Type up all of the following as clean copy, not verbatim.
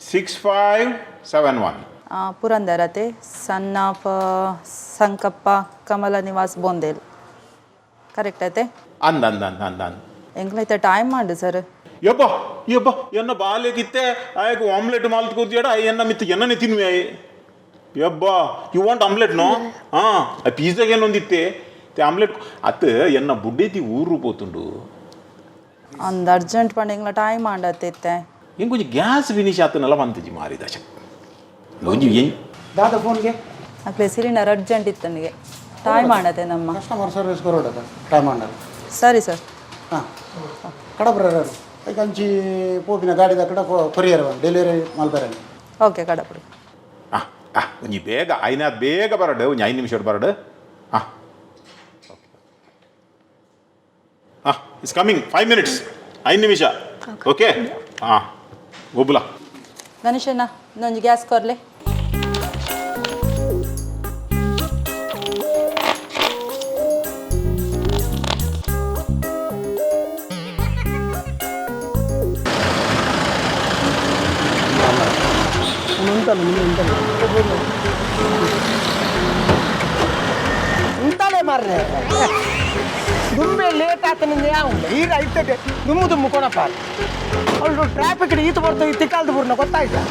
6571. ಪುರಂದರತೆ son of Sankappa Kamala Nivas Bondel correct ಐತೆ ಅಂದ್ ಎಂಗ್ಲೈತೆ ಟೈಮ್ ಮಾಡು ಸರ್ ಯಬ್ಬ ಯಬ್ಬ ಎನ್ನ ಬಾಲ್ಯಗಿತ್ತೆ ಆಯ್ಕೆ ಆಮ್ಲೆಟ್ ಮಾಲ್ತ್ ಕೂತಿಯಡ ಎನ್ನ ಮಿತ್ತು ಎನ್ನನೆ ತಿನ್ನುವೆ ಯಬ್ಬ ಯು ವಾಂಟ್ ಆಮ್ಲೆಟ್ ನೋ ಹಾಂ ಆ ಪಿಜ್ಜಾಗೆ ಏನೊಂದಿತ್ತೆ ಆಮ್ಲೆಟ್ ಅತ್ತು ಎನ್ನ ಬುಡ್ಡೇತಿ ಊರು ಪೋತುಂಡು ಒಂದು ಅರ್ಜೆಂಟ್ ಪಂಡ ಎಂಗ್ಲ ಟೈಮ್ ಮಾಡತ್ತೈತೆ ಹೆಂಗೆ ಕೊಂಚ ಗ್ಯಾಸ್ ಫಿನಿಶ್ ಆತನಲ್ಲ ಬಂತಜಿ ಮಾರಿದ ಒಂಜಿ ಏನು ದಾದ ಫೋನ್ಗೆ ಅಕ್ಲೆ ಸಿಲಿಂಡರ್ ಅರ್ಜೆಂಟ್ ಇತ್ತು ನನಗೆ ಟೈಮ್ ಮಾಡತ್ತೆ ನಮ್ಮ ಕಸ್ಟಮರ್ ಸರ್ವಿಸ್ ಕೊರೋಡದ ಟೈಮ್ ಅಂಡರ್ ಸರಿ ಸರ್ ಹಾಂ ಕಡಬ್ರರು ಈಗ ಅಂಚಿ ಪೋಪಿನ ಗಾಡಿದ ಕಡೆ ಕೊರಿಯರ್ ಡೆಲಿವರಿ ಮಲ್ಬೆರೆ ಓಕೆ ಕಡಪುಡಿ ಒಂಜಿ ಬೇಗ ಐನಾದ್ ಬೇಗ ಬರಡು ಒಂಜಿ 5 ನಿಮಿಷ ಬರಡು ಇಟ್ಸ್ ಕಮಿಂಗ್ 5 ಮಿನಿಟ್ಸ್ 5 ನಿಮಿಷ ಓಕೆ ಒಬ್ಬಲ ಗಣೇಶಣ್ಣ ಇನ್ನೊಂದು ಗ್ಯಾಸ್ ಕೊರ್ಲೆ ಇಂತಲೇ ಮಾರ್ರೆ ದುಮ್ಮೆ ಲೇಟ್ ಆತನಿಂದ ಯಾವ ಈಗ ಐತದೆ ದುಮ್ಮು ಕೊಡಪ್ಪ ಅವಳು ಟ್ರಾಫಿಕ್ ಈತ ಬರ್ತಾವೆ ತಿಕ್ಕಾಲ್ದು ಬೂರ್ನ ಗೊತ್ತಾಯ್ತಾ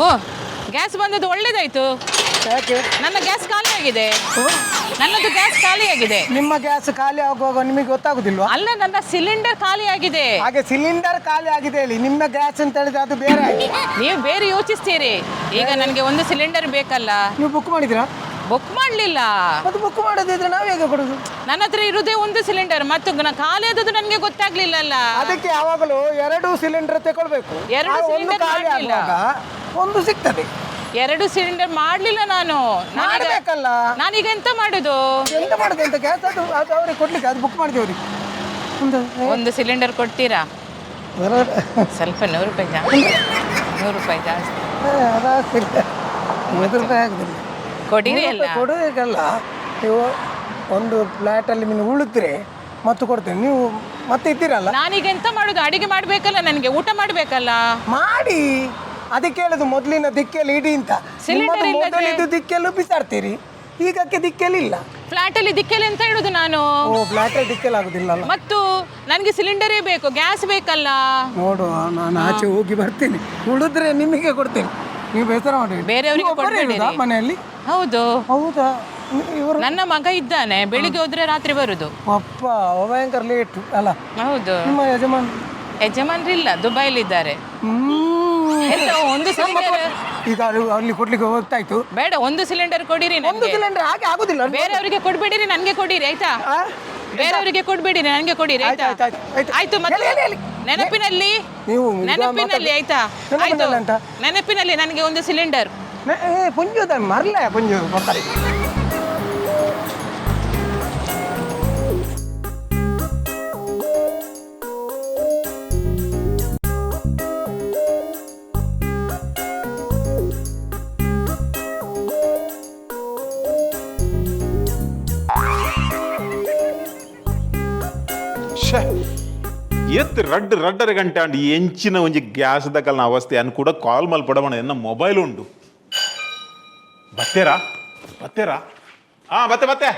ಓ ಗ್ಯಾಸ್ ಬಂದದ್ದು ಒಳ್ಳೇದಾಯ್ತು. ಯಾಕೆ ನನ್ನ ಗ್ಯಾಸ್ ಖಾಲಿ ಆಗಿದೆ. ನನ್ನದು ಗ್ಯಾಸ್ ಖಾಲಿ ಆಗಿದೆ. ನಿಮ್ಮ ಗ್ಯಾಸ್ ಖಾಲಿ ಆಗುವಾಗ ನಿಮಗೆ ಗೊತ್ತಾಗುದಿಲ್ವಾ? ಅಲ್ಲ, ನನ್ನ ಸಿಲಿಂಡರ್ ಖಾಲಿ ಆಗಿದೆ. ಹಾಗೆ ಸಿಲಿಂಡರ್ ಖಾಲಿ ಆಗಿದೆ ಹೇಳಿ, ನಿಮ್ಮ ಗ್ಯಾಸ್ ಅಂತ ಹೇಳಿದ್ರೆ ಅದು ಬೇರೆ ಆಗಿದೆ. ನೀವು ಬೇರೆ ಯೋಚಿಸ್ತೀರಿ. ಈಗ ನನಗೆ ಒಂದು ಸಿಲಿಂಡರ್ ಬೇಕಲ್ಲ. ನೀವು ಬುಕ್ ಮಾಡಿದ್ರಾ? ಬುಕ್ ಮಾಡಲಿಲ್ಲ. ಅದು ಬುಕ್ ಮಾಡೋದಿದ್ರೆ ನಾವು ಹೇಗೆ ಕೊಡೋದು? ನನ್ನ ಹತ್ರ ಇರುವುದೇ ಒಂದು ಸಿಲಿಂಡರ್, ಮತ್ತು ಖಾಲಿ ಆದದ್ದು ನನಗೆ ಗೊತ್ತಾಗ್ಲಿಲ್ಲಲ್ಲ. ಅದಕ್ಕೆ ಯಾವಾಗಲೂ 2 ಸಿಲಿಂಡರ್ ತಗೊಳ್ಬೇಕು. 2 ಸಿಲಿಂಡರ್ ಖಾಲಿ ಆಗುವಾಗ ಒಂದು ಸಿಗ್ತದೆ. 2 ಸಿಲಿಂಡರ್ ಮಾಡಲಿಲ್ಲ ನಾನು. ಮಾಡಬೇಕಲ್ಲ. ನಾನೀಗ ಎಂತ ಮಾಡುದು? ಎಂತ ಮಾಡುದು ಅಂತ ಗ್ಯಾಸ್ ಅದು ಅವ್ರಿಗೆ ಕೊಡ್ಲಿಕ್ಕೆ ಅದು ಬುಕ್ ಮಾಡಿದೇವ್ರಿ. ಒಂದು ಸಿಲಿಂಡರ್ ಕೊಡ್ತೀರಾ? ಸ್ವಲ್ಪ 100 ರೂಪಾಯಿ ಜಾಸ್ತಿ. 100 ರೂಪಾಯಿ ಜಾಸ್ತಿ ಅದಾಗ್ತಿಲ್ಲ. 100 ರೂಪಾಯಿ ಆಗುದಿಲ್ಲ. ಕೊಡಿರಿ ಅಲ್ಲ. ಕೊಡೋದಕ್ಕಲ್ಲ, ನೀವು ಒಂದು ಫ್ಲ್ಯಾಟಲ್ಲಿ ನೀವು ಉಳಿದ್ರೆ ಮತ್ತು ಕೊಡ್ತೇನೆ, ನೀವು ಮತ್ತೆ ಇದ್ದೀರಲ್ಲ. ನಾನೀಗ ಎಂತ ಮಾಡುದು? ಅಡಿಗೆ ಮಾಡ್ಬೇಕಲ್ಲ, ನನಗೆ ಊಟ ಮಾಡ್ಬೇಕಲ್ಲ. ಮಾಡಿ. ಅದಕ್ಕೆ ಹೇಳುದು ಮೊದಲಿನ ದಿಕ್ಕೆಲ್ಲಿ ಇಡಿ ಅಂತ. ಸಿಲಿಂಡರ್ ಮೊದಲಿದ್ದು ದಿಕ್ಕೆಲ್ಲೂ ಬಿಸಾಡ್ತೀರಿ, ಈಗಕ್ಕೆ ದಿಕ್ಕೆಲ್ಲಿ ಇಲ್ಲ. ಫ್ಲಾಟ್ ಅಲ್ಲಿ ದಿಕ್ಕೆಲ್ಲಿ ಅಂತ ಹೇಳುದು ನಾನು. ಓ, ಫ್ಲ್ಯಾಟಲ್ಲಿ ದಿಕ್ಕೆಲ್ಲ ಆಗುದಿಲ್ಲ. ಮತ್ತು ನನಗೆ ಸಿಲಿಂಡರೇ ಬೇಕು, ಗ್ಯಾಸ್ ಬೇಕಲ್ಲ. ನೋಡುವ, ನಾನು ಆಚೆ ಹೋಗಿ ಬರ್ತೀನಿ, ಉಳಿದ್ರೆ ನಿಮಗೆ ಕೊಡ್ತೇನೆ, ನೀವು ಬೇಸರ ಮಾಡಿ. ಬೇರೆಯವರಿಗೆ ಕೊಡ್ಬೇಡಿ ಮನೆಯಲ್ಲಿ. ಹೌದು. ಹೌದಾ? ಇವರು ನನ್ನ ಮಗ ಇದ್ದಾನೆ, ಬೆಳಿಗ್ಗೆ ಹೋದ್ರೆ ರಾತ್ರಿ ಬರುದು. ಅಪ್ಪ, ಭಯಂಕರ ಲೇಟ್ ಅಲ್ಲ? ಹೌದು. ನಿಮ್ಮ ಯಜಮಾನ್ರಿಲ್ಲ, ದುಬೈಲಿದ್ದಾರೆ. ಎಂತ ಒಂದು ಸಿಲಿಂಡರ್ ಈಗ ಅಲ್ಲಿ ಕೊಡ್ಲಿಕ್ಕೆ ಹೋಗ್ತಾಯ್ತು. ಬೇಡ, ಒಂದು ಸಿಲಿಂಡರ್ ಕೊಡಿರಿ. ಒಂದು ಸಿಲಿಂಡರ್ ಹಾಗೆ ಆಗುದಿಲ್ಲ. ಬೇರೆಯವರಿಗೆ ಕೊಡ್ಬೇಡಿರಿ, ನನಗೆ ಕೊಡಿರಿ ಆಯ್ತಾ? ಬೇರೆಯವರಿಗೆ ಕೊಡ್ಬೇಡಿರಿ, ನನಗೆ ಕೊಡಿರಿ ಆಯ್ತಾ? ಆಯ್ತು. ಮತ್ತೆ ನೆನಪಿನಲ್ಲಿ ಆಯ್ತಾ? ಆಯ್ತು, ನೆನಪಿನಲ್ಲಿ ನನಗೆ ಒಂದು ಸಿಲಿಂಡರ್. ಪುಂಜದ ಮರ್ಲ ಪುಂಜು ಬರ್ತಾರೆ. ಎತ್ತು ರಡ್ಡರ ಗಂಟೆ ಅಂಡ್ ಎಂಚಿನ ಒಂಜಿ ಗ್ಯಾಸ್ ದಕಲ್ನ ಅವಸ್ಥೆ ಅನ್ನು ಕೂಡ ಕಾಲ್ ಮಲ್ಪಡವಣ ಎನ್ನ ಮೊಬೈಲ್ ಉಂಡು. ಬತ್ತೇರಾ ಬತ್ತೆ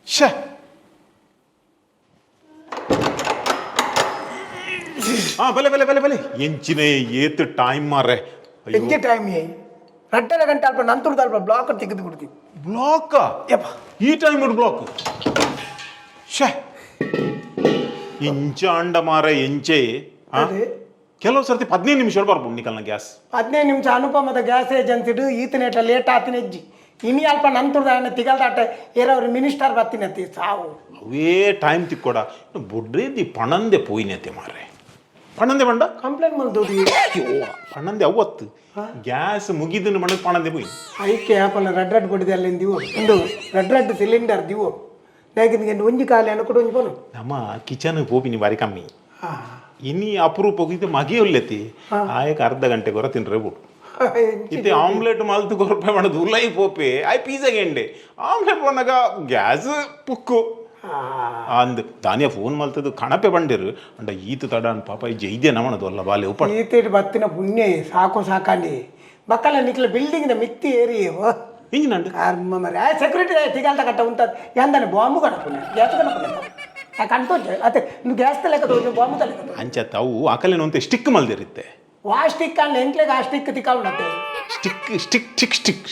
ಶೇ ಬಲೆ ಎಂಚಿನ ಏತ್ ಟೈಮ್ ಮಾರ್ರೆ. ಎಂಚೆ ಟೈಮ್ ರಡ್ಡರ ಗಂಟೆ ಅಲ್ಪ ನಂತರದ ಅಲ್ಪ ಬ್ಲಾಕ್ ತೆಗೆದು ಕೊಡ್ತೀವಿ. ಬ್ಲಾಕ್ ಈ ಟೈಮ್ ಬ್ಲಾಕ್ ಶೇ ಇಂಚ ಅಂಡ ಮಾರ ಎಂಚೆ. ಕೆಲವು ಸರ್ತಿ 15 ನಿಮಿಷ ಬರ್ಬೋದು ನಿಕಲ್ನ ಗ್ಯಾಸ್. 15 ನಿಮಿಷ ಅನುಪಮದ ಗ್ಯಾಸ್ ಏಜೆನ್ಸಿಡು ಈತನೇಟ ಲೇಟ್ ಆತಿನ ಹೆಜ್ಜಿ ಇನಿ ಅಲ್ಪ ನಂತರದ ತಿಗಲ್ದಾಟ ಏರವ್ರು ಮಿನಿಸ್ಟರ್ ಬತ್ತಿನತಿ ಸಾವು ಅವೇ ಟೈಮ್ ತಿಕ್ಕೊಡ ಬುಡ್ರೇದಿ ಪಣಂದೆ ಪೋಯಿನತೆ ಮಾರ್ರೆ. ಪಣಂದೆ ಬಂಡ ಕಂಪ್ಲೇಂಟ್ ಮಾಡ್ದೋಡಿ ಪಣಂದೆ ಅವತ್ತು ಗ್ಯಾಸ್ ಮುಗಿದನ್ನು ಮಣ್ಣಕ್ಕೆ ಪಣಂದೆ ಪೋಯಿ ಐಕೆ ಆಪಲ್ಲ ರೆಡ್ ಕೊಡಿದೆ ಅಲ್ಲಿಂದ ದಿವು ಒಂದು ರೆಡ್ ಸಿಲಿಂಡರ್ ದಿವು ಹೇಗೆ ಒಂಜಿ ಕಾಲಿ ಅನ್ನು ಕೂಡ ಒಂಜಿ ಬೋನು ನಮ್ಮ ಕಿಚನ್ ಪೋಪಿನಿ ಬಾರಿ ಕಮ್ಮಿ. ಇನಿ ಅಪರೂಪ ಹೋಗಿದ್ದು ಮಗೆ ಒಲ್ಲೆತಿ ಆಯಕ ಅರ್ಧ ಗಂಟೆ ಗೊರ ತಿನ್ರೆ ಬಿಡು. ಇತ್ತೆ ಆಮ್ಲೆಟ್ ಮಾಲ್ತು ಗೊರಪೆ ಮಾಡೋದು ಉಲ್ಲೈ ಪೋಪೆ ಆಯ್ ಪೀಜಾಗೆ ಎಂಡೆ ಆಮ್ಲೆಟ್ ಬಂದಾಗ ಗ್ಯಾಸ್ ಪುಕ್ಕು ಅಂದ್ ದಾನಿಯ ಫೋನ್ ಮಲ್ತದ್ದು ಕಣಪೆ ಬಂದಿರು ಅಂಡ ಈತ ತಡ ಅನ್ ಪಾಪ ಈ ಜೈದ್ಯ ನಮನದು ಅಲ್ಲ ಬಾಲೆ ಉಪ್ಪ ಈತೇಟ್ ಬತ್ತಿನ ಪುಣ್ಯ ಸಾಕು ಸಾಕಾಂಡಿ ಬಕ್ಕಲ ನಿಕ್ಲ ಬಿಲ್ಡಿಂಗ್ ಮಿತ್ತಿ ಏರಿ ಹಿಂಗೆ ನಂಡು ಕರ್ಮ ಮರಿ ಸೆಕ್ಯೂರಿಟಿ ತಿಗಾಲ್ತ ಕಟ್ಟ ಉಂಟದ ಎಂದನೆ ಬಾಂಬು ಕಣಪುಣ್ಯ ಗ್ಯಾಸ್ ಕಣಪುಣ್ಯ ಕಂಟೋಜ್ ಅತ್ತೆ ನೀವು ಗ್ಯಾಸ್ ಲೆಕ್ಕ ತೋಜು ಬಾಂಬು ತಲೆ ಅಂಚತ್ತ ಅವು ಆಕಲೇನಂತೆ ಸ್ಟಿಕ್ ಮಲ್ದಿರುತ್ತೆ ಆ ಸ್ಟಿಕ್ ಅಲ್ಲ ಎಂಕ್ಲೆಗೆ ಆ ಸ್ಟಿಕ್ ತಿಕ್ಕಾವುಂಡತ್ತೆ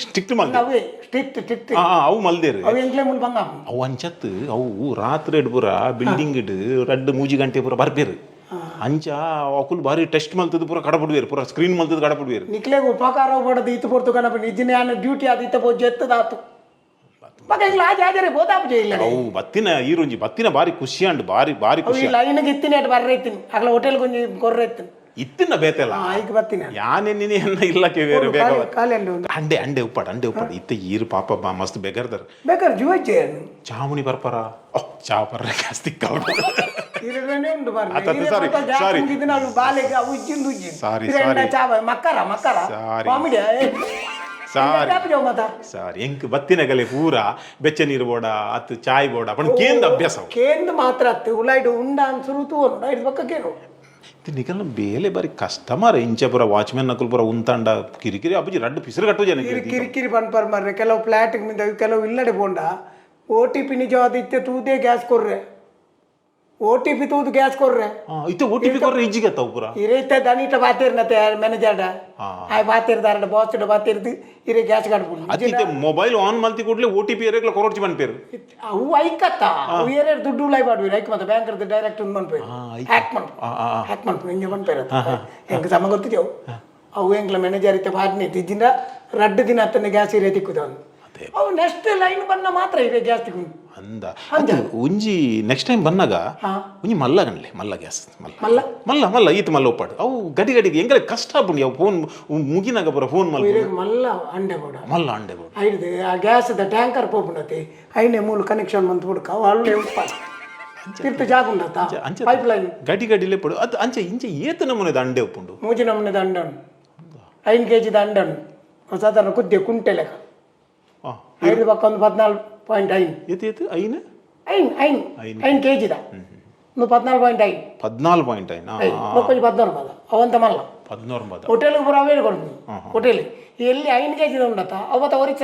ಸ್ಟಿಕ್ ಮಲ್ದೆ ಅವೇ ಸ್ಟಿಕ್ ಅವು ಮಲ್ದೇರು ಅವು ಎಂಕ್ಲೆ ಮುಲ್ ಬಂಗ ಅವು ಅಂಚತ್ತು ಅವು ರಾತ್ರಿ ಪೂರ ಬಿಲ್ಡಿಂಗ್ ಇಡ್ ರಡ್ಡು ಮೂಜಿ ಗಂಟೆ ಪೂರ ಬರ್ಬೇರು ಅಂಚ ಅಕುಲ್ ಬಾರಿ ಟೆಸ್ಟ್ ಮಲ್ತದ್ದು ಪೂರ ಕಡಪಡ್ಬೇರು ಪೂರ ಸ್ಕ್ರೀನ್ ಮಲ್ತದ್ದು ಕಡಪಡ್ಬೇರು ನಿಕ್ಲೆಗೆ ಉಪಕಾರ ಪಡದು ಈತ ಪೊರ್ತು ಕಣಪ ನಿಜ್ಜಿನ ಡ್ಯೂಟಿ ಅದು ಈತ ಬೋಜ್ ಎತ್ತದಾತು ಮಗ ಈಗ ಲಾಜ್ ಆಜರೆ ಬೋದಾಪು ಇಲ್ಲ ಅವು ಬತ್ತಿನ ಈರುಂಜಿ ಬತ್ತಿನ ಬಾರಿ ಖುಷಿ ಅಂಡ್ ಬಾರಿ ಬಾರಿ ಖುಷಿ ಲೈನ್ಗೆ ಇತ್ತಿನ ಬರ್ರೈತೀನಿ ಆಗಲ ಹೋಟೆಲ್ ಕೊಂಚ ಕೊರ್ರೈತೀನಿ ಇತ್ತಿನ ಬೇತೆಲ್ಲ ಈಗ ಬರ್ತೀನಿ ಯಾನೆ ನೀನೆ ಎನ್ನ ಇಲ್ಲಕ್ಕೆ ಬೇರೆ ಬೇಗ ಕಾಲಲ್ಲಿ ಒಂದು ಅಂಡೆ ಉಪ್ಪಡ್ ಇತ್ತ ಈರು ಪಾಪ ಮಸ್ತ್ ಬೇಕರ್ದಾರ ಬೇಕಾದ್ರೆ ಜುವಜ್ಜೆ ಚಾಮುನಿ ಬರ್ಪಾರ ಚಾ ಬರ್ರ ಜಾಸ್ತಿ ಇರನೇ ಉಂಟು ಅತ್ತ sorry. ನಾವು ಬಾಲೆಗೆ ಅವು ಇಜ್ಜಿಂದು ಉಜ್ಜಿ Sorry. ಚಾವ ಮಕ್ಕರ Sorry. ಕಾಮಿಡಿ ಸಾರಿ ಎಂಕ್ ಬತ್ತಿನ ಗಲೆ ಪೂರ ಬೆಚ್ಚ ನೀರು ಬೋಡ ಅತ್ತು ಚಾಯ್ ಬೋಡ ಪಣ ಕೇಂದ ಅಭ್ಯಾಸ ಕೇಂದ ಮಾತ್ರ ಅತ್ತೆ ಉಲಾಯ್ಡು ಉಂಡ ಅನ್ಸುರುತು ಉಂಡ ಇದು ಪಕ್ಕಕ್ಕೇನು ನಿಕಲ್ನ ಬೇಲೆ ಬಾರಿ ಕಷ್ಟ ಮಾರ ಇಂಚೆ ಪುರ ವಾಚ್ಮೆನ್ ನಕುಲ್ ಪುರ ಉಂತಾಂಡ ಕಿರಿಕಿರಿ ಅಬ್ಬಜಿ ರಡ್ಡು ಪಿಸರು ಕಟ್ಟು ಜನ ಕಿರಿಕಿರಿ ಪನ್ಪರ್ ಮಾರ್ರೆ ಕೆಲವು ಫ್ಲಾಟ್ ಮಿಂದ ಕೆಲವು ಇಲ್ಲಡೆ ಬೋಂಡ OTP ನಿಜವಾದ ಇತ್ತೆ ತೂದೇ ಗ್ಯಾಸ್ ಕೊರ್ರೆ OTP ತೂದು ಗ್ಯಾಸ್ ಕೊರ್ರೆ ಇತ್ತೆ OTP ಕೊರ್ರೆ ಇಜ್ಜಿಗೆ ತಾವು ಪುರ ಇರೈತೆ ದನಿಟ ಬಾತಿರ್ನತೆ ಮ್ಯಾನೇಜರ್ ಆಯ್ ಬಾತಿರ್ದಾರ ಬಾಸ್ ಬಾತಿರ್ದು ಇರೇ ಗ್ಯಾಸ್ ಕಟ್ಬಿಡು ಅದಿತ್ತೆ ಮೊಬೈಲ್ ಆನ್ ಮಲ್ತಿ ಕೂಡಲೇ OTP ಏರೆಗ್ಲ ಕೊರೊಡ್ಚಿ ಬನ್ಪೇರು ಅವು ಐಕತ್ತ ಅವು ಏರೇ ದುಡ್ಡು ಉಳಾಯ್ ಬಾಡ್ವಿ ಐಕ್ ಮತ್ತೆ ಬ್ಯಾಂಕ್ ಡೈರೆಕ್ಟ್ ಒಂದು ಬನ್ಪೇರು ಹ್ಯಾಕ್ ಮಾಡ್ಬೇಕು ಹಿಂಗೆ ಬನ್ಪೇರು ಹೆಂಗೆ ಸಮ ಗೊತ್ತಿದ್ದೆವು ಅವು ಹೆಂಗ್ಲ ಮ್ಯಾನೇಜರ್ ಇತ್ತೆ ಬಾಡ್ನಿ ತಿಜ್ಜಿಂದ ರಡ್ಡು ದಿನ ಹತ್ತನೇ ಗ್ಯಾಸ್ ಇರೇ ತಿಕ್ಕುದವನು ಅವು ನೆಕ್ಸ್ಟ್ ಲೈನ್ ಬನ್ನ ಮಾತ್ರ ಇರೇ ಗ್ಯಾಸ್ ತಿಕ್ಕು ಅಂದ ಒಂಜಿ ನೆಕ್ಸ್ಟ್ ಟೈಮ್ ಬನ್ನಾಗ ಒಂಜಿ ಮಲ್ಲ ಗನ್ಲೆ ಮಲ್ಲ ಗ್ಯಾಸ್ ಮಲ್ಲ ಮಲ್ಲ ಮಲ್ಲ ಈತ ಮಲ್ಲ ಒಪ್ಪಾಡು ಅವು ಗಡಿ ಎಂಗಲೆ ಕಷ್ಟ ಆಗ್ಬಿಡಿ ಅವು ಫೋನ್ ಮುಗಿನಾಗ ಬರ ಫೋನ್ ಮಲ್ಲ ಮಲ್ಲ ಅಂಡೆ ಬೋಡ ಮಲ್ಲ ಅಂಡೆ ಬೋಡ ಐದು ಆ ಗ್ಯಾಸ್ದ ಟ್ಯಾಂಕರ್ ಪೋಪುಂಡತೆ ಐನೆ ಮೂಲ ಕನೆಕ್ಷನ್ ಬಂದು ಬಿಡ್ಕ ಅಲ್ಲೇ ಉಪ್ಪ ತಿರ್ತು ಜಾಗ ಉಂಡತ್ತ ಪೈಪ್ ಲೈನ್ ಗಡಿಲೆ ಪಡು ಅದು ಅಂಚೆ ಇಂಚೆ ಏತ ನಮೂನೆದ ಅಂಡೆ ಒಪ್ಪುಂಡು ಮೂಜಿ ನಮೂನೆದ ಅಂಡನು 5 kg ಅಂಡನು ಸಾಧಾರಣ ಕುದ್ದೆ ಕುಂಟೆ ಲೆಕ್ಕ 5 ಪಕ್ಕ ಒಂದು 14.5 ಏತು ಐನ 5 kg ದ ಒಂದು 14.5 14.5 14 ಬದ ಅವಂತ ಮಲ್ಲ 14 ಬದ ಹೋಟೆಲ್ ಪುರ ಅವೇ ಕೊಡ್ತೀನಿ ಹೋಟೆಲ್ ಎಲ್ಲಿ 5 kg ಉಂಡತ್ತ ಅವತ್ತ ಅವರಿಚ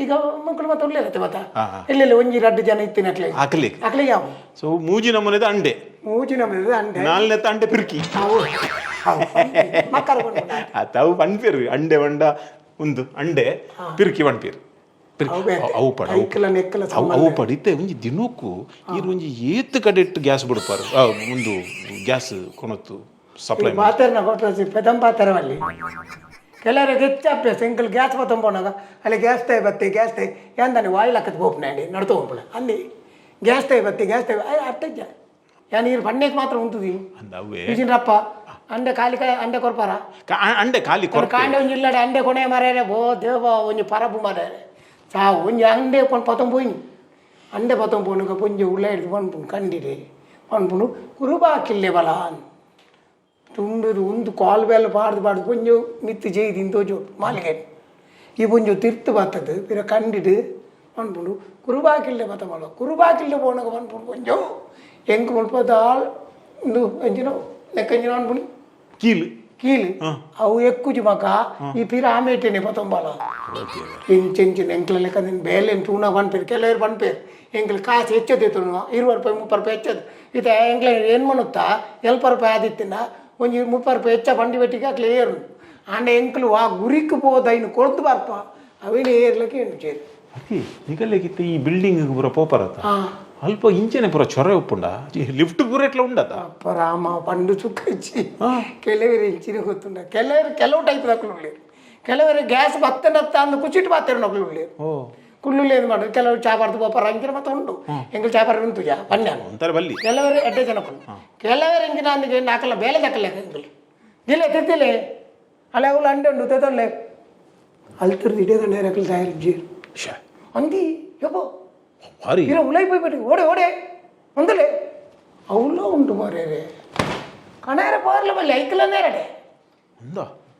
ಈಗ ಮಕ್ಕಳು ಮತ್ತೆ ಒಳ್ಳೆ ಮತ್ತ ಎಲ್ಲೆಲ್ಲಿ ಒಂಜಿ ರಡ್ಡು ಜನ ಇತ್ತಿನ ಅಕ್ಲಿಗೆ ಯಾವ ಸೊ ಮೂಜಿ ನಮೂನೆದ ಅಂಡೆ ಮೂಜಿ ನಮೂನೆದ ಅಂಡೆ ನಾಲ್ನೆತ್ತ ಅಂಡೆ ಪಿರ್ಕಿ ಮಕ್ಕಳು ಅವು ಪನ್ಪೇರು ಅಂಡೆ ಬಂಡ ಒಂದು ಅಂಡೆ ಪಿರ್ಕಿ ಪನ್ಪೇರು ಅವು ಪಡ ಅವು ಪಡಿತೆ ಒಂಜಿ ದಿನಕ್ಕೂ ಇರು ಒಂಜಿ ಏತ್ ಕಡೆ ಗ್ಯಾಸ್ ಬಿಡ್ಪಾರು ಒಂದು ಗ್ಯಾಸ್ ಕೊನತ್ತು ಸಪ್ಲೈ ಪಾತೆರ್ನ ಕೊಟ್ಟರೆ ಪೆದಂ ಪಾತೆರವಲ್ಲಿ ಕೆಲವರಿಗೆ ಹೆಚ್ಚು ಅಭ್ಯಾಸ ಎಂಕಲ್ ಗ್ಯಾಸ್ ಬತ್ತಂಬೋನಾಗ ಅಲ್ಲಿ ಗ್ಯಾಸ್ ತೈ ಬತ್ತಿ ಗ್ಯಾಸ್ ತೈ ಎಂದಾನೆ ವಾಯಿಲ್ ಹಾಕತ್ ಬೋಪ್ನೆ ಅಂಡಿ ನಡ್ತು ಹೋಗ್ಬಿಡ ಅಲ್ಲಿ ಗ್ಯಾಸ್ ತೈ ಬತ್ತಿ ಅಟ್ಟಜ್ಜ ಯಾ ನೀರು ಪಣ್ಣೆಗೆ ಮಾತ್ರ ಉಂಟುದಿ ಈಜಿನಪ್ಪ ಅಂಡೆ ಖಾಲಿ ಅಂಡೆ ಕೊರ್ಪಾರ ಅಂಡೆ ಖಾಲಿ ಕಾಂಡೆ ಒಂಜಿ ಇಲ್ಲಡೆ ಅಂಡೆ ಕೊನೆ ಮಾರ್ಯಾರೆ ಬೋ ದೇವ ಒಂಜಿ ಪರಬು ಮಾರ್ಯಾರೆ ಸಾ ಒಂಜಿ ಅಂಡೆ ಕೊಂಡು ಪತಂ ಪೋಯಿನಿ ಅಂಡೆ ಪತಂ ಪೋನುಗ ಪೊಂಜಿ ಉಳ್ಳ ಹಿಡಿದು ಪನ್ಪುಣು ಕಂಡಿರೆ ಪನ್ಪುಣು ಕುರುಬಾ ಕಿಲ್ಲೆ ಬಲ ತುಂಡು ಒಂದು ಕಾಲ್ ಬೇಲ ಪಾಡ್ದು ಪೊಂಜು ಮಿತ್ತು ಜೈದು ಇಂತೋಜು ಮಾಲಿಗೆ ಈ ಪೊಂಜು ತಿರ್ತು ಬತ್ತದು ಪಿರ ಕಂಡಿಡು ಪನ್ಪುಂಡು ಕುರುಬಾಕಿಲ್ಲೆ ಬತ್ತ ಬಲ ಕುರುಬಾಕಿಲ್ಲೆ ಪೋನಗ ಪನ್ಪುಣು ಪೊಂಜು ಎಂಕ್ ಮುಲ್ಪದ ಒಂದು ಎಂಜಿನ ಲೆಕ್ಕಂಜಿನ ಅನ್ಪುಣಿ ಕೀಲು ಅವು ఎక్కుజు మక ఈ పిర ఆమెటేనే పతంబాల ఇంచెంచిన ఎంకల లెక్క బేలేని తూన పనిపేరు కెళ్ళేరు పనిపేరు ఎంకలు కాసు ಹೆಚ್ಚದೆ ತುಣ 20 ರೂಪಾಯಿ 30 ರೂಪಾಯಿ ಹೆಚ್ಚದು ಇದು ಎಂಕ್ಲ ಏನು ಮನುತ್ತಾ 70 ರೂಪಾಯಿ ಆದಿತ್ತಿನ ಒಂಜಿ 30 ರೂಪಾಯಿ ಹೆಚ್ಚ ಬಂಡಿ ಬೆಟ್ಟಿಗೆ ಅಕ್ಲ ಏರು ಆಂಡ ಎಂಕಲು ಆ ಗುರಿಕ್ పోదైన ಕೊಡ್ದು ಬರ್ಪ ಅವಿನ ಏರ್ಲಕ್ಕೆ ಏನು ಚೇರು ಅತಿ ನಿಗಲೆಗಿತ್ತ ಈ ಬಿಲ್ಡಿಂಗ್ ಪೂರ ಪೋಪರತ ಅಲ್ಪ ಇಂಚೆನೆ ಪೂರ ಚೊರೆ ಉಪ್ಪುಂಡ ಲಿಫ್ಟ್ ಪೂರ ಎಟ್ಲ ಉಂಡತ ರಾಮ పండు చుక్కచ్చి ಕೆಲವರು ಇಂಚಿನ ಗೊತ್ತುಂಡ ಕೆಲವು ಟೈಪ್ ನಕಲು ಕೆಲವರು ಗ್ಯಾಸ್ ಬತ್ತನತ್ತ ಅಂದು ಕುಚಿಟ್ಟು ಬಾತೇರು ನಕಲು ಕುಳ್ಳು ಏನು ಮಾಡೋದು ಕೆಲವರು ಚಾಪಾರ್ದು ಬೋಪರ ಅಂಕಿನ ಮತ್ತೆ ಉಂಟು ಎಂಗಳು ಚಾಪಾರ ಉಂಟು ಜಾ ಪನ್ಯ ಕೆಲವರು ಎಡ್ಡೆ ಜನಕ್ಕಳು ಕೆಲವರು ಇಂಚಿನ ಅಂದಿಗೆ ನಾಕಲ್ಲ ಬೇಲೆ ದಕ್ಕಲ್ಲ ಎಂಗಳು ದಿಲೆ ತಿದ್ದಿಲೆ ಅಲ್ಲ ಅವಳು ಅಂಡೆ ಉಂಟು ತೆತ್ತೊಳ್ಳೆ ಅಲ್ತಿರ್ದು ಇಡೀಗ ನೇರಕಲು ತಯಾರಿಜ್ಜಿ ಅಂದಿ ಯಪ್ಪೋ ಇರ ಉಳೈ ಪೋಯ್ಬಿಟ್ಟು ಓಡೆ ಒಂದಲೇ ಅವಳ ಉಂಟು ಮಾರ್ಯಾರೆ ಕಣೇರ ಪಾರ್ಲ ಬಲ್ಲಿ ಐಕಲ ನೇರಡೆ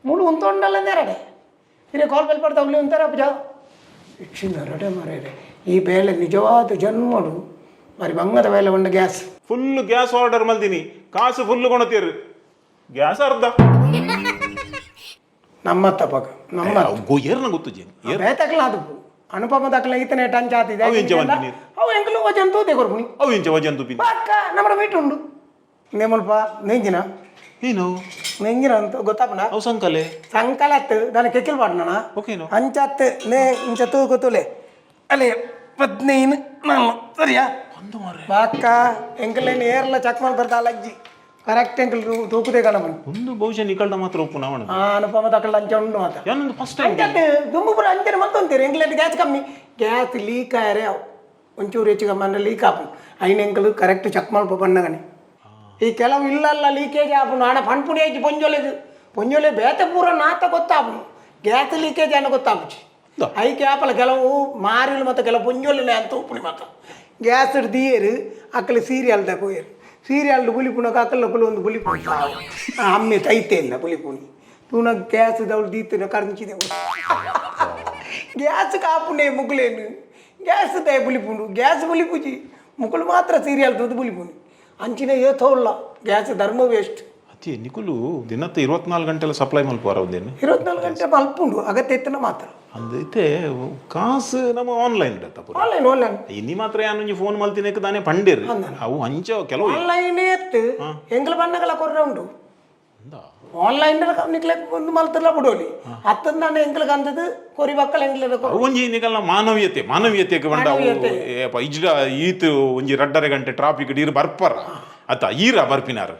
ಮೂಳು ಉಂತೊಂಡಲ್ಲ ನೇರಡೆ ಇರೇ ಕಾಲ್ ಬೆಲ್ ಪಡ್ತಾ ಅವಳಿ ಒಂಥರ ಜಾ ಹೆಚ್ಚಿನ ರಡೆ ಮಾರ್ಯಾರೆ ಈ ಬೇಳೆ ನಿಜವಾದ ಜನ್ಮಡು మరి ಬಂಗದ ಮೇಲೆ ಒಂದು ಗ್ಯಾಸ್ ಫುಲ್ ಗ್ಯಾಸ್ ಆರ್ಡರ್ ಮಲ್ತೀನಿ ಕಾಸು ಫುಲ್ ಕೊಣತೀರು ಗ್ಯಾಸ್ ಅರ್ಧ ನಮ್ಮ ತಪ್ಪಕ ನಮ್ಮ ಏರ್ನ ಗೊತ್ತು ಜೇನು ಬೇತಕ್ಲ ಅದು ಅನುಪಮ ತಕ್ಕಲ ಈತನೇ ಟಂಚ್ ಆತಿದೆ ಅವು ಎಂಚ ಬಂದಿನಿ? ಅವು ಎಂಕಲು ವಜಂತು ತೆಗೊರ್ಪುನಿ ಅವು ಇಂಚ ವಜಂತು ಪಿನ್ ಪಕ್ಕ ನಮ್ಮ ವೀಟ್ ಉಂಡು ನೇಮಲ್ಪ ನೆಂಜಿನ ಏನು ನೆಂಜಿನ ಅಂತ ಗೊತ್ತಾಪನ ಅವು ಸಂಕಲೆ ಸಂಕಲತ್ತು దాని ಕೆಕ್ಕಿಲ್ ಪಾಡ್ನಣ ಓಕೆನೋ ಅಂಚತ್ತು ನೇ ಇಂಚ ತೂಗುತ್ತುಲೆ ಅಲ್ಲೇ 15 ನಾನು ಸರಿಯಾ ಒಂದು ಮಾರೆ ಬಾಕ್ಕ ಎಂಕಲೇನು ಏರ್ಲ ಚಕ್ಮಲ್ ಬರ್ತಾಳ ಅಜ್ಜಿ ಕರೆಕ್ಟ್ ಎಂಕಲ್ ತೂಕುದೇ ಕಣಮನ್ ಒಂದು ಬಹುಶಃ ನಿಕಲ್ದ ಮಾತ್ರ ಒಪ್ಪು ನಾವಣ ಅನುಪಮ ತಕ್ಕಳ ಅಂಚ ಉಂಡು ಮಾತ ಏನೊಂದು ಫಸ್ಟ್ ಟೈಮ್ ಅಂಚತ್ತು ದುಂಬುಪುರ ಅಂಚನೆ ಮತ್ತೊಂತೀರಿ ಎಂಕ್ಲೇಟ್ ಗ್ಯಾಸ್ ಕಮ್ಮಿ ಗ್ಯಾಸ್ ಲೀಕ್ ಆಯರೆ ಅವು ಒಂಚೂರು ಹೆಚ್ಚು ಕಮ್ಮಿ ಅಂದ್ರೆ ಲೀಕ್ ಆಪು ಐನ ಎಂಕಲು ಕರೆಕ್ಟ್ ಚೆಕ್ ಮಾಡ್ಕೊ ಬಣ್ಣಗನೆ ಈ ಕೆಲವು ಇಲ್ಲಲ್ಲ ಲೀಕೇಜ್ ಆಪುನು ಹಣ ಪಣ್ಪುಡಿ ಆಯ್ತು ಪೊಂಜೊಲೆ ಬೇತೆ ಪೂರ ನಾತ ಗೊತ್ತಾಪುನು ಗ್ಯಾಸ್ ಲೀಕೇಜ್ ಅನ್ನ ಗೊತ್ತಾಪುಚಿ ಐಕೆ ಆಪಲ ಕೆಲವು ಮಾರಿಲು ಮತ್ತು ಕೆಲವು ಪೊಂಜೊಲೆ ಅಂತ ಉಪ್ಪುನಿ ಮಾತ ಗ್ಯಾಸ್ ದಿಯರು ಅಕ್ಕಲು ಸೀರಿಯಲ್ ತಗೋಯರು ಸೀರಿಯಲ್ ಬುಲಿಪುನಕ ಅಕ್ಕಲ್ಲ ಪುಲಿ ಒಂದು ಬುಲಿಪುಣಿ ಅಮ್ಮೆ ತೈತೆ ಇಲ್ಲ ಬುಲಿಪುಣಿ ತೂನ ಗ್ಯಾಸ್ ದೌಡ್ ದೀತಿನ ಕರ್ಚಿದೆ ಗ್ಯಾಸ್ ಕಾಪುನೆ ಮುಗುಲೇನು ಗ್ಯಾಸ್ ದೇ ಬುಲಿಪುಂಡು ಗ್ಯಾಸ್ ಬುಲಿಪುಜಿ ಮುಗುಳು ಮಾತ್ರ ಸೀರಿಯಲ್ ತುದು ಬುಲಿಪುಣಿ ಅಂಚಿನ ಏಥೋಲ್ಲ ಗ್ಯಾಸ್ ಧರ್ಮ ವೇಸ್ಟ್ ಅತಿ ನಿಕುಲು ದಿನತ್ತ 24 ಗಂಟೆಲ್ಲ ಸಪ್ಲೈ ಮಲ್ಪುವಾರ ಒಂದೇನು 24 ಗಂಟೆ ಮಲ್ಪುಂಡು ಅಗತ್ಯ ಎತ್ತನ ಮಾತ್ರ ಅಂದೈತೆ ಕಾಸು ನಮ್ಮ ಆನ್ಲೈನ್ ಇಡತ್ತ ಆನ್ಲೈನ್ ಇನ್ನಿ ಮಾತ್ರ ಯಾನು ಫೋನ್ ಮಲ್ತಿನಕ್ಕೆ ತಾನೇ ಪಂಡೇರು ಅವು ಹಂಚ ಕೆಲವು ಆನ್ಲೈನ್ ಎತ್ತು ಎಂಗ್ಲ ಬಣ್ಣಗಳ ಕೊರ್ರೆ ಉಂಡು ಆನ್ಲೈನ್ ನಿಕ್ಲೆ ಒಂದು ಮಲ್ತಲ್ಲ ಬಿಡೋಲಿ ಹತ್ತದ ನಾನು ಎಂಗ್ಲಿಗೆ ಅಂದದ್ದು ಕೊರಿ ಮಕ್ಕಳು ಎಂಗ್ಲ ಒಂಜಿ ನಿಕಲ್ನ ಮಾನವೀಯತೆಗೆ ಬಂಡ ಇಜ್ಡ ಈತು ಒಂಜಿ ರಡ್ಡರೆ ಗಂಟೆ ಟ್ರಾಫಿಕ್ ಡೀರ್ ಬರ್ಪರ ಅತ್ತ ಈರ ಬರ್ಪಿನಾರು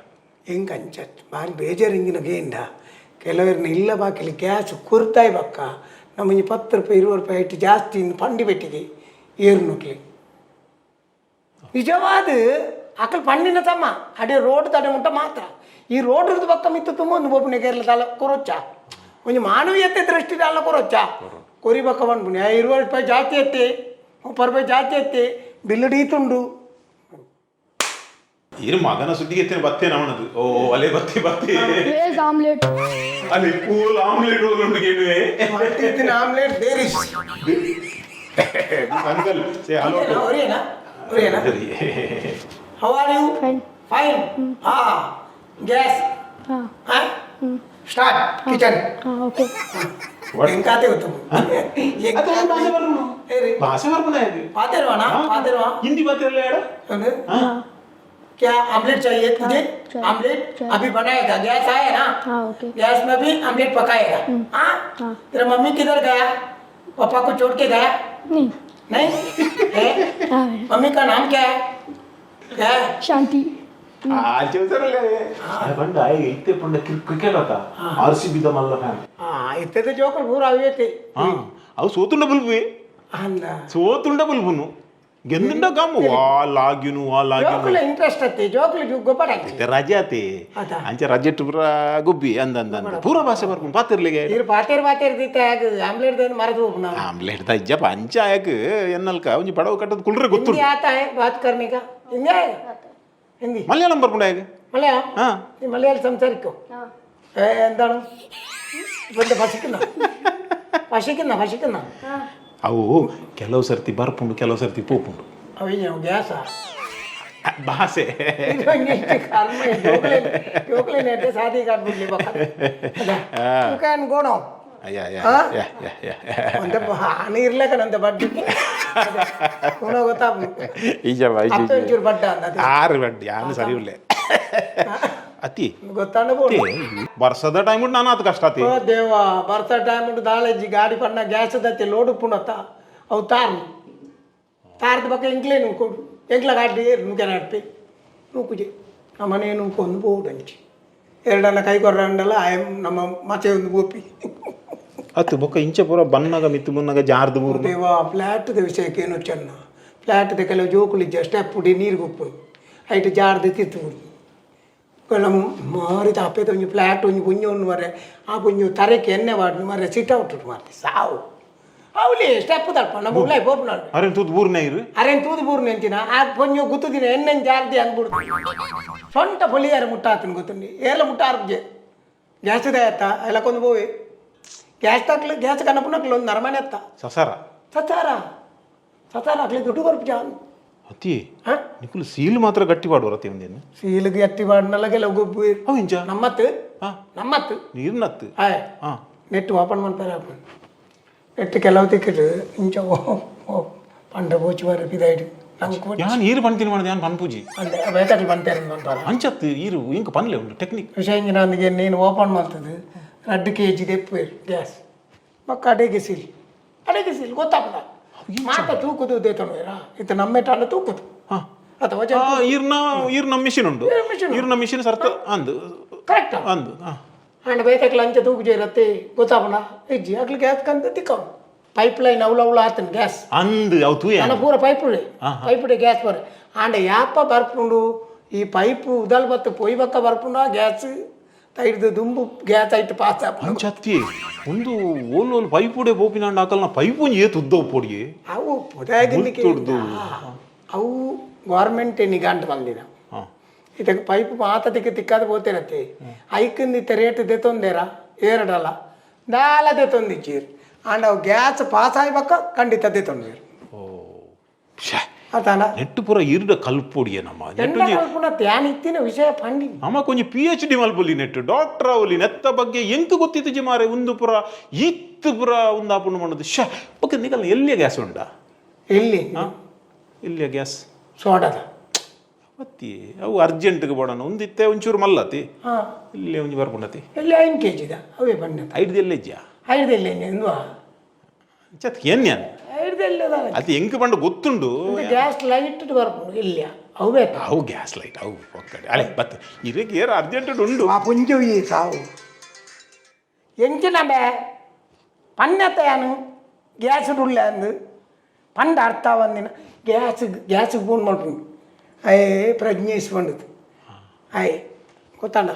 ಹೆಂಗೆ ಅಂಚತ್ ಬಾರಿ ಬೇಜಾರು ಹಿಂಗಿನ ಗೇಂಡ ಕೆಲವರನ್ನ ಇಲ್ಲ ಬಾಕಿಲಿ ಗ್ಯಾಸ್ ಕುರ್ತಾಯಿ ಬಕ್ಕ ನಮ್ಮ 10 ರೂಪಾಯಿ 20 ರೂಪಾಯಿ ಇಟ್ಟು ಜಾಸ್ತಿ ಇನ್ನು ಪಂಡಿ ಬೆಟ್ಟಿಗೆ ಏರು ನುಕ್ಲಿ ನಿಜವಾದ ಅಕ್ಕಲ್ ಪಂಡಿನ ತಮ್ಮ ಅದೇ ರೋಡ್ ತಡೆ ಮುಟ್ಟ ಮಾತ್ರ ಈ ರೋಡ್ ಇರೋದು ಪಕ್ಕ ಮಿತ್ತು ತುಂಬ ಒಂದು ಬೋಪುಣೆ ಕೇರಳ ತಾಲ ಕೊರೊಚ್ಚ ಒಂದು ಮಾನವೀಯತೆ ದೃಷ್ಟಿ ತಾಲ ಕೊರೊಚ್ಚ ಕೊರಿ ಪಕ್ಕ ಬಂದ್ಬಿಡಿ 20 ರೂಪಾಯಿ ಜಾಸ್ತಿ ಎತ್ತಿ 30 ರೂಪಾಯಿ ಜಾಸ್ತಿ ಎತ್ತಿ ಬಿಲ್ಲು ಡೀತುಂಡು ಏನು ಮಗನ ಸುದ್ದಿಗೆ ಬತ್ತೇನೆ ಅವನದು ಓ ಅಲೆ ಬತ್ತಿ Veg omelette. ಅಲ್ಲಿ ಕೂಲ್ ಆಮ್ಲೆಟ್ ಉಂಟು ಕೇಳುವೆ omelette there's uncle say hello Oriana? How are you? Fine. Fine. Gas. Start. Kitchen. Okay. ಎಂಕಾತೆ ಗೊತ್ತು ಭಾಷೆ ಬರ್ಬನ ಪಾತೆರ್ವಾನಾ ಪಾತೆರ್ವಾ ಹಿಂದಿ ಬಾತಿರಲ್ಲ ಯಾಡ क्या ऑमलेट चाहिए तुझे ऑमलेट अभी बनाएगा गैस आया ना हाँ ओके गैस में भी ऑमलेट पकाएगा हाँ तेरा मम्मी किधर गया पापा को छोड़ के गया नहीं नहीं है हाँ मम्मी का नाम क्या है क्या है शांति ಬಂಡ ಇತ್ತೆ ಪಂಡ ಕ್ರಿಕೆಟ್ ಆತ RCB ದ ಮಲ್ಲ ಫ್ಯಾನ್ इतने तो जोकर पूरा हुए थे ಅವು ಸೋತುಂಡ ಬಲ್ಬುವೆ ಅಲ್ಲ ಸೋತುಂಡ ಬಲ್ಬುನು ಗೆಂದುಂಡ ಗಮ್ಮು ಲಾಗ್ಯುನು ಜೋಕುಲ ಇಂಟ್ರೆಸ್ಟ್ ಅತ್ತೆ ಜೋಕುಲು ಗೊಬ್ಬರ ರಜೆ ಆತಿ ಅಂಚೆ ರಜೆ ಪೂರ ಗುಬ್ಬಿ ಅಂದ ಪೂರ ಭಾಷೆ ಬರ್ಕೊಂಡು ಪಾತಿರ್ಲಿಗೆ ಇರು ಪಾತೆರ್ ದಿತ್ತೆ ಆಮ್ಲೆಟ್ ದೇನು ಮರದು ಹೋಗ್ನ ಆಮ್ಲೆಟ್ ದ ಇಜ್ಜ ಪಂಚ ಆಯಕ್ ಎನ್ನಲ್ಕ ಒಂಜಿ ಪಡವ ಕಟ್ಟದ ಕುಳ್ರೆ ಗೊತ್ತು हिंदी आता है बात करने का हिंदी आएगा हिंदी ಮಲಯಾಳಂ ಬರ್ಕೊಂಡು ಆಯಕ್ മലയാളം ಹಾ നീ മലയാളം സംസാരിക്കോ എന്താണ് ഇവന്റെ ഭക്ഷിക്കുന്ന ಅವು ಕೆಲವು ಸರ್ತಿ ಬರ್ಪುಂಡು ಕೆಲವು ಸರ್ತಿ ಪೋಪುಂಡು ಅಯ್ಯೋ ಗ್ಯಾಸ ಭಾಷೆ ಜೋಕ್ಲೇನೆ ಸಾದಿ ಕಾಡ್ಬಿಡ್ಲಿ ಬಕ್ಕ ಯು ಕ್ಯಾನ್ ಗೋ ನೌ ಒಂದ ಹಾನಿ ಇರ್ಲಕನಂತ ಬಡ್ಡಿ ಕೋಣ ಗೊತ್ತಾ ಒಂಚೂರು ಬಡ್ಡ ಅಂದ ಆರು ಬಡ್ಡಿ ಯಾನು ಸರಿ ಉಳ್ಳೆ ಅತಿ ಗೊತ್ತಾಂಡ ವರ್ಷದ ಟೈಮ್ ಉಂಟು ನಾನು ಅದು ಕಷ್ಟ ಆತಿ ಓ ದೇವ ಬರ್ತ ಟೈಮ್ ಉಂಟು ದಾಳಜ್ಜಿ ಗಾಡಿ ಪಣ್ಣ ಗ್ಯಾಸ್ ದತ್ತಿ ಲೋಡು ಪುಣತ್ತ ಅವು ತಾರ್ದ ಪಕ್ಕ ಎಂಕ್ಲೇ ನುಂಕೋಡು ಎಂಕ್ಲ ಗಾಡಿ ನುಂಕೆ ನಡ್ಪಿ ನೂಕುಜಿ ನಮ್ಮ ಮನೆ ನುಂಕೊಂಡು ಬೋಡು ಅಂಚಿ ಎರಡನ್ನ ಕೈ ಕೊರ್ರಂಡಲ್ಲ ನಮ್ಮ ಮಚೆ ಒಂದು ಬೋಪಿ ಅತ್ತು ಬೊಕ್ಕ ಇಂಚೆ ಪೂರ ಬನ್ನಗ ಮಿತ್ತು ಮುನ್ನಗ ಜಾರ್ದು ಮೂರು ದೇವ ಫ್ಲ್ಯಾಟ್ದ ವಿಷಯಕ್ಕೆ ಏನು ಚೆನ್ನ ಫ್ಲ್ಯಾಟ್ದ ಕೆಲವು ಜೋಕುಲಿಜ್ಜ ಸ್ಟೆಪ್ ಪುಡಿ ನೀರು ಗುಪ್ಪು ಐಟು ಜಾರ್ದು ತಿತ್ತು ಬಿಡಿ ನಮ್ಮ ಮಾರಿ ತಾಪೇದ ಒಂಜಿ ಫ್ಲ್ಯಾಟ್ ಒಂಜಿ ಪುಂಜ ಉಂಡು ಮರೆ ಆ ಪುಂಜು ತರಕ್ಕೆ ಎಣ್ಣೆ ವಾಡ್ನು ಮರೆ ಸಿಟ್ ಔಟ್ ಮಾರ್ತಿ ಸಾವು ಅವಲಿ ಸ್ಟೆಪ್ ತಲ್ಪ ನಮ್ಮ ಉಳ್ಳಾಯಿ ಪೋಪು ನಾಡು ಅರೆ ತೂತ್ ಬೂರ್ನೇ ಇರು ಅರೇನು ತೂದು ಬೂರು ನೆಂಚಿನ ಆ ಪೊಂಜು ಗುತ್ತುದಿನ ಎಣ್ಣೆ ಜಾರ್ದಿ ಅಂದ್ಬಿಡ್ತು ಸೊಂಟ ಪೊಲಿಯಾರ ಮುಟ್ಟಾತನ ಗೊತ್ತುಂಡಿ ಏರ್ಲ ಮುಟ್ಟಾರ್ಜೆ ಗ್ಯಾಸ್ ಇದೆ ಅತ್ತ ಎಲ್ಲ ಕೊಂದು ಬೋವೆ ಗ್ಯಾಸ್ ತಕ್ಲಿ ಗ್ಯಾಸ್ ಕನ್ನಪುನಕ್ಲಿ ಒಂದು ನರಮನೆ ಅತ್ತ ಸಸಾರ ಸಚಾರ ಅಕ್ಲಿ ದುಡ್ಡು ಬರ್ಪು ಜಾನ್ ಅತಿ ನಿಕುಲು ಸೀಲ್ ಮಾತ್ರ ಗಟ್ಟಿ ಪಾಡುವ ಅತಿ ಒಂದೇನು ಸೀಲಿಗೆ ಎತ್ತಿ ಮಾಡಿನಲ್ಲಗೆಲ್ಲ ಗೊಬ್ಬು ಅವು ಇಂಚ ನಮ್ಮತ್ತು ನೀರ್ನತ್ತು ನೆಟ್ ಓಪನ್ ಮಾಡ್ತಾರೆ ನೆಟ್ ಕೆಲವು ತಿಕ್ಕಿಟ್ಟು ಇಂಚ ಪಂಡ ಪೋಚಿ ಬಾರ ಇದಾಯ್ತು ಯಾನ್ ಈರು ಪಂತೀನಿ ಮಾಡಿದೆ ಯಾನ್ ಪನ್ಪೂಜಿ అంటే ಬೇಕಲ್ಲಿ ಬಂತಾರೆ ಅಂಚತ್ತು ಈರು ಇಂಕ ಪನ್ಲೆ ಉಂಟು ಟೆಕ್ನಿಕ್ ವಿಷಯ ನನಗೆ నేను ఓపెన్ ಮಾಡ್ತದೆ 2 kg తెప్పారు గ్యాస్ పక్క అడేకి సీల్ ಗೊತ್ತಾಗ್ತದ ಮಾತ ತೂಕುದು ದೇತೋಣ ಇತ ನಮ್ಮೆಟಾಲ ತೂಕುದು ಅಥವಾ ಈರ್ನ ಮಿಷಿನ್ ಉಂಟು ಈರ್ನ ಮಿಷಿನ್ ಸರ್ತ ಅಂದು ಕರೆಕ್ಟ್ ಅಂದು ಅಂಡ್ ಬೇತಕ್ಕೆ ಲಂಚ ತೂಕು చేరತ್ತೆ ಗೊತ್ತಾಪಣ ಇಜ್ಜಿ ಅಕ್ಲಿ ಗ್ಯಾಸ್ ಕಂತ ತಿಕ್ಕವ ಪೈಪ್ ಲೈನ್ ಅವಳ ಆತನ ಗ್ಯಾಸ್ ಅಂದು ಅವು ತೂಯ ಅನ ಪೂರ ಪೈಪುಡೆ ಗ್ಯಾಸ್ ಬರ ಅಂಡ್ ಯಾಪ ಬರ್ಪುಂಡು ಈ ಪೈಪು ಉದಲ್ ಬತ್ತು ಪೊಯ್ ಬಕ್ಕ ಬರ್ಪುಂಡು ಆ ಗ್ಯಾಸ್ ತೈಡ್ದು ದುಂಬು ಗ್ಯಾಸ್ ಐಟ್ ಪಾಸ್ ಅಂಚತ್ತಿ ಒಂದು ಓಲ್ ಪೈಪುಡೆ ಬೋಪಿನ ಹಾಕಲ್ನ ಪೈಪು ಏತು ಉದ್ದವು ಪೊಡಿಗೆ ಅವು ಪುದಾಗಿಲಿಕ್ಕೆ ಅವು ಗೌರ್ಮೆಂಟ್ ನಿಗಾಂಟ್ ಬಂದಿನ ಇದಕ್ಕೆ ಪೈಪ್ ಮಾತದಿಕ್ಕೆ ತಿಕ್ಕಾದ పోతేనತ್ತೆ ಐಕಿಂದ ಇತ್ತ ರೇಟ್ ದೆತೊಂದೇರಾ ಏರಡಲ್ಲ ದಾಲ ದೆತೊಂದಿಚ್ಚೀರ್ ಅಂಡ್ ಅವು ಗ್ಯಾಸ್ ಪಾಸ್ ಆಯ್ಬಕ್ಕ ಖಂಡಿತ ದೆತೊಂದೇರು ಅತಾನ ನೆಟ್ಟು ಪುರ ಇರ್ಡ ಕಲ್ಪೊಡಿಯೇ ನಮ್ಮ ಕಲ್ಪುನ ತ್ಯಾನ್ ಇತ್ತಿನ ವಿಷಯ ಪಂಡಿ ನಮ್ಮ ಕೊಂಚ PhD ಮಲ್ಪೊಲಿ ನೆಟ್ಟು ಡಾಕ್ಟರ್ ಅವಲಿ ನೆತ್ತ ಬಗ್ಗೆ ಎಂಕ ಗೊತ್ತಿತ್ತು ಜಿ ಮಾರೆ ಒಂದು ಪುರ ಇತ್ತು ಪುರ ಒಂದು ಆಪುಂಡು ಮಾಡೋದು ಓಕೆ ನಿಗಲ್ ಎಲ್ಲಿಯ ಗ್ಯಾಸ್ ಉಂಟಾ ಇಲ್ಲಿಯ ಗ್ಯಾಸ್ ಸೋಡದ ಮತ್ತಿ ಅವು ಅರ್ಜೆಂಟ್ಗೆ ಬೋಡಣ ಒಂದಿತ್ತೆ ಒಂಚೂರು ಮಲ್ಲತಿ ಇಲ್ಲಿ ಒಂಜಿ ಬರ್ಪುಂಡತಿ ಎಲ್ಲಿ 5 kg ಅವೇ ಬಣ್ಣ ಐದು ಎಲ್ಲ ಇಜ್ಜಾ ಐದೆಲ್ಲ ಎಂದು ಚತ್ ಏನ್ ಐದೆಲ್ಲ ಅದು ಎಂಕ ಬಂಡ ಗೊತ್ತುಂಡು ಗ್ಯಾಸ್ ಲೈಟ್ ಬರ್ಪುಂಡು ಇಲ್ಲ ಅವೇ ಅವು ಗ್ಯಾಸ್ ಲೈಟ್ ಅವು ಒಕ್ಕಡೆ ಅಳೆ ಬತ್ ಇದಕ್ಕೆ ಏರು ಅರ್ಜೆಂಟ್ ಉಂಡು ಆ ಪುಂಜು ಈ ಸಾವು ಎಂಚಿನಬೆ ಪನ್ನತೆಯನು ಗ್ಯಾಸ್ ಉಳ್ಳೆ ಅಂದು ಪಂಡ ಅರ್ಥ ಒಂದಿನ ಗ್ಯಾಸ್ ಫೋನ್ ಮಾಡ್ಕೊಂಡು ಪ್ರಜ್ಞೆ ಇಸ್ಕೊಂಡದ್ದು ಗೊತ್ತಾಂಡ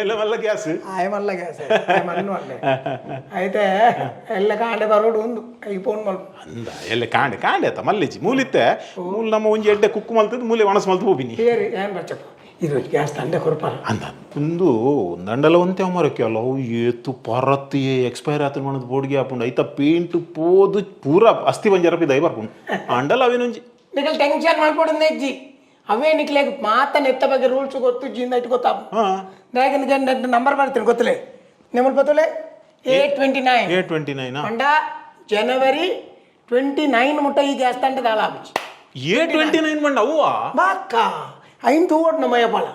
ಎಲ್ಲ ಮಲ್ಲ ಗ್ಯಾಸ್ ಮಲ್ಲ ಗ್ಯಾಸ್ ಮಣ್ಣು ಅಲ್ಲೇ అయితే ಎಲ್ಲ ಕಾಂಡೆ ಬರೋಡು ಒಂದು ಐ ಫೋನ್ ಮಾಡು ಅಂದ ಎಲ್ಲ ಕಾಂಡೆ ಆತ ಮಲ್ಲಿಜಿ ಮೂಲಿತ್ತೆ ಮೂಲ ನಮ್ಮ ಒಂಜಿ ಎಡ್ಡೆ ಕುಕ್ಕು ಮಲ್ತದ್ದು ಮೂಲೆ ಒಣಸ್ ಮಲ್ತು ಹೋಗಿನಿ ಏರಿ ಏನು ಬಚ್ಚಪ್ಪ ಇದು ಗ್ಯಾಸ್ ತಂಡೆ ಕೊರಪಾರ ಅಂದ ಒಂದು ದಂಡಲ ಒಂತೆ ಮರಕ್ಕೆ ಅಲ್ಲ ಅವು ಏತು ಪರತ್ತಿ ಎಕ್ಸ್ಪೈರ್ ಆತ ಮಾಡೋದು ಬೋರ್ಡ್ಗೆ ಹಾಕೊಂಡು ಐತ ಪೇಂಟ್ ಪೋದು ಪೂರ ಅಸ್ಥಿ ಬಂಜಾರ ದೈ ಬರ್ಕೊಂಡು ಅಂಡಲ್ಲ ಅವೇನೊಂಜಿ ನಿಖಲ್ ಟೆನ್ಷನ್ ಮಾಡ್ಕೊಡು ನೆಜ್ಜಿ ಅವೇ ನಿಕ್ಲೆ ಮಾತನ್ನ ಎತ್ತ ಬಗ್ಗೆ ರೂಲ್ಸ್ ಗೊತ್ತು ಜಿಂದ ಇಟ್ಟು ಗೊತ್ತಾಪ ದಾಗಿನ ನಂಬರ್ ಬರ್ತೀನಿ ಗೊತ್ತಲೇ ನಿಮ್ಮಲ್ಲಿ ಗೊತ್ತಲೇ 829 ಅಂಡ ಜನವರಿ 29 ಮುಟ್ಟ ಈ ಗ್ಯಾಸ್ ತಂಡ ದಾಳ ಆಬಿಚ್ಚಿ 829 ಮಂಡ ಅವ್ವ ಬಾಕ್ಕ ಐನ್ ತೂವಟ್ ನಮ್ಮಯ್ಯ ಬಾಳ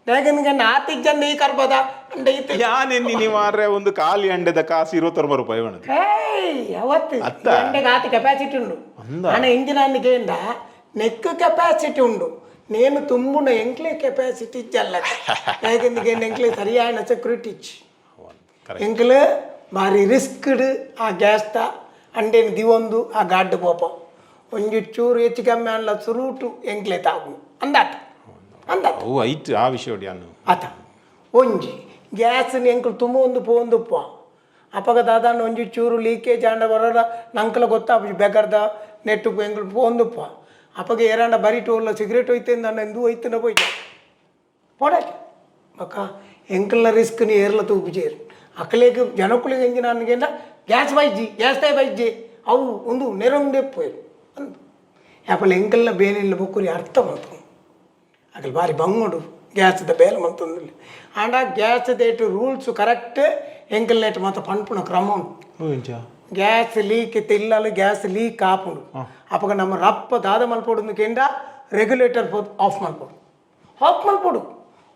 ದಾಗಿನ ನಾತಿಗೆ ಜನ ಈ ಕರ್ಬೋದ ಅಂಡ ಇತ್ತು ಯಾನೆನ್ನಿ ಮಾರ್ರೆ ಒಂದು ಖಾಲಿ ಅಂಡೆದ ಕಾಸು 20 ರೂಪಾಯಿ ಬಣ್ಣದು ಯಾವತ್ತು ಅಂಡೆಗೆ ಆತ ಕೆಪಾಸಿಟಿ ಉಂಡು ಅಣ್ಣ ಇಂಜಿನ ಅನ್ನಿಗೆಯಿಂದ ನೆಕ್ ಕೆಪಾಸಿಟಿ ಉಂಡು నేను తుంబున ఎంక్లే కెపాసిటీ ఇచ్చల్ల ಯಾಕೆಂದ್ರೆ ಎಂಕ್ಲೆ ಸರಿಯಾದ ಸೆಕ್ಯೂರಿಟಿ ಇಚ್ಚಿ ಎಂಕ್ಲೆ ಭಾರಿ ರಿಸ್ಕ್ಡ್ ಆ ಗ್ಯಾಸ್ತ ಅಂಡೇನು ದಿವೊಂದು ಆ ಗಾಡ್ ಪೋಪ ಒಂಜಿ ಚೂರು ಹೆಚ್ಚು ಕಮ್ಮಿ ಅಲ್ಲ ಸುರೂಟು ಎಂಕ್ಲೆ ತಾಗು ಅಂದಾಟ ಓ ಐಟ್ ಆ ವಿಷಯ ಆತ ಒಂಜಿ ಗ್ಯಾಸ್ನ ಎಂಕ್ಲು ತುಂಬ ಒಂದು ಪೋಂದುಪ್ಪ ಅಪಗ ದಾದಾನ ಒಂಜಿ ಚೂರು ಲೀಕೇಜ್ ಆಂಡ ಬರೋದ ನಂಕಲ ಗೊತ್ತಾಪು ಬೆಗರ್ದ ನೆಟ್ಟು ಎಂಕ್ಲು ಪೋಂದುಪ್ಪ ಅಪ್ಪಗೆ ಏರಾಂಡ ಬರೀ ಟೋಲ್ಲ ಸಿಗರೇಟ್ ಹೋಯ್ತೆ ನಾನು ಎಂದೂ ಹೋಯ್ತನ ಹೋಯ್ತು ಪೋಡಕ್ಕೆ ಅಕ್ಕ ಎಂಕಲ್ನ ರಿಸ್ಕ್ನಿ ಏರ್ಲ ತೂಪುಜೇರು ಅಕ್ಕಲೇಗೆ ಜನಕ್ಕಳಿಗೆ ಎಂಜಿನ ನನಗೆಲ್ಲ ಗ್ಯಾಸ್ ಬೈಜ್ಜಿ ಅವು ಒಂದು ನೆರೊಂದೇ ಪೋಯ್ರು ಅಂದು ಯಾಪಲ್ಲ ಎಂಕಲ್ನ ಬೇನಿಲ್ಲ ಬೊಕ್ಕುರಿ ಅರ್ಥ ಮಾಡ್ತು ಅಕಲ್ ಭಾರಿ ಬಂಗೋಡು ಗ್ಯಾಸ್ದ ಬೇಲೆ ಮಂತೊಂದಿಲ್ಲ ಆಂಡ ಗ್ಯಾಸ್ ದೇಟ್ ರೂಲ್ಸ್ ಕರೆಕ್ಟ್ ಎಂಕಲ್ ನೆಟ್ ಮಾತ್ರ ಪಂಪುಣ ಕ್ರಮ ಉಂಟು ಗ್ಯಾಸ್ ಲೀಕ್ ತಿಲ್ಲಲು ಗ್ಯಾಸ್ ಲೀಕ್ ಆಪುಂಡು ಅಪ್ಪಗ ನಮ್ಮ ರಪ್ಪ ದಾದ ಮಲ್ಪೊಡು ಕೇಂದ್ರ ರೆಗ್ಯುಲೇಟರ್ ಆಫ್ ಮಲ್ಪೊಡು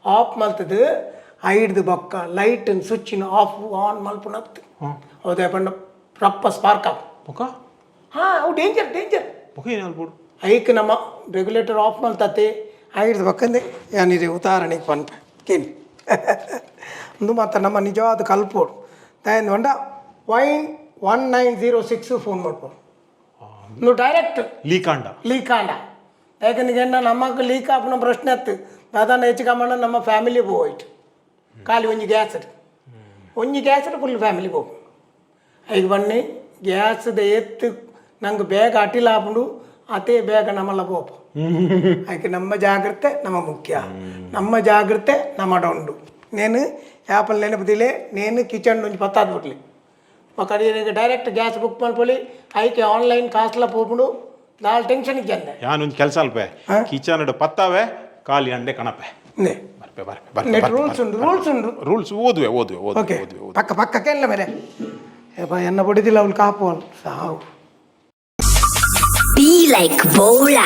ಆಫ್ ಮಲ್ತದು ಐಡ್ದು ಬೊಕ್ಕ ಲೈಟ್ ಸ್ವಿಚ್ನ ಆಫ್ ಆನ್ ಮಲ್ಪುನತ್ತು ಹೌದೇ ಪಂಡ ರಪ್ಪ ಸ್ಪಾರ್ಕ್ ಆಪ್ ಅವು ಡೇಂಜರ್ ಐಕ್ ನಮ್ಮ ರೆಗ್ಯುಲೇಟರ್ ಆಫ್ ಮಲ್ತತ್ತೆ ಐಡ್ದು ಬಕ್ಕಂದೆ ಯಾನಿದೆ ಉದಾಹರಣೆಗೆ ಪಂಪ ಕೇಳಿ ಒಂದು ಮಾತ್ರ ನಮ್ಮ ನಿಜವಾದ ಕಲ್ಪೋಡು ತಾಯಂದು ಹೊಂಡ 1906 ಫೋನ್ ಮಾಡ್ಬೋದು ನೀವು ಡೈರೆಕ್ಟ್ ಲೀಕ್ ಆಂಡ ಯಾಕಂದ್ರೆ ನಮಗೆ ಲೀಕ್ ಆಪನ ಪ್ರಶ್ನೆ ಹತ್ತು ದಾದಾನ ಹೆಚ್ಚು ಕಮ್ಮಣ್ಣ ನಮ್ಮ ಫ್ಯಾಮಿಲಿ ಹೋಯ್ತು ಖಾಲಿ ಒಂಜಿ ಗ್ಯಾಸ್ ಫುಲ್ ಫ್ಯಾಮಿಲಿ ಹೋಗು ಈಗ ಬನ್ನಿ ಗ್ಯಾಸ್ದ ಎತ್ತು ನಂಗೆ ಬೇಗ ಅಟಿಲ ಆಪುಂಡು ಅದೇ ಬೇಗ ನಮ್ಮಲ್ಲ ಪೋಪ ಅದಕ್ಕೆ ನಮ್ಮ ಜಾಗ್ರತೆ ನಮ್ಮ ಮುಖ್ಯ ನಮ್ಮ ಜಾಗ್ರತೆ ನಮ್ಮ ಡೊಂಡು నేను యాపల్ నెనపదిలే నేను కిచెన్ నుంచి పత్తాది అక్కడ డైరెక్ట్ గ్యాస్ బుక్ మల్పొలి ఐకి ఆన్లైన్ కాస్ట్ల పోపుడు ನಾಳೆ ಟೆನ್ಷನ್ ಇದ್ದಂದೆ ಯಾನೊಂದು ಕೆಲಸ ಅಲ್ಪೆ ಕಿಚನ್ ಪತ್ತಾವೆ ಖಾಲಿ ಅಂಡೆ ಕಣಪೆ ನೆಟ್ ರೂಲ್ಸ್ ಉಂಡು ರೂಲ್ಸ್ ಓದುವೆ ಓಕೆ ಪಕ್ಕಕ್ಕೆ ಎಲ್ಲ ಮೇರೆ ಏಪ್ಪ ಎನ್ನ ಬಡಿದಿಲ್ಲ ಅವಳು ಕಾಪು ಅವಳು ಸಾವು Be like Bola.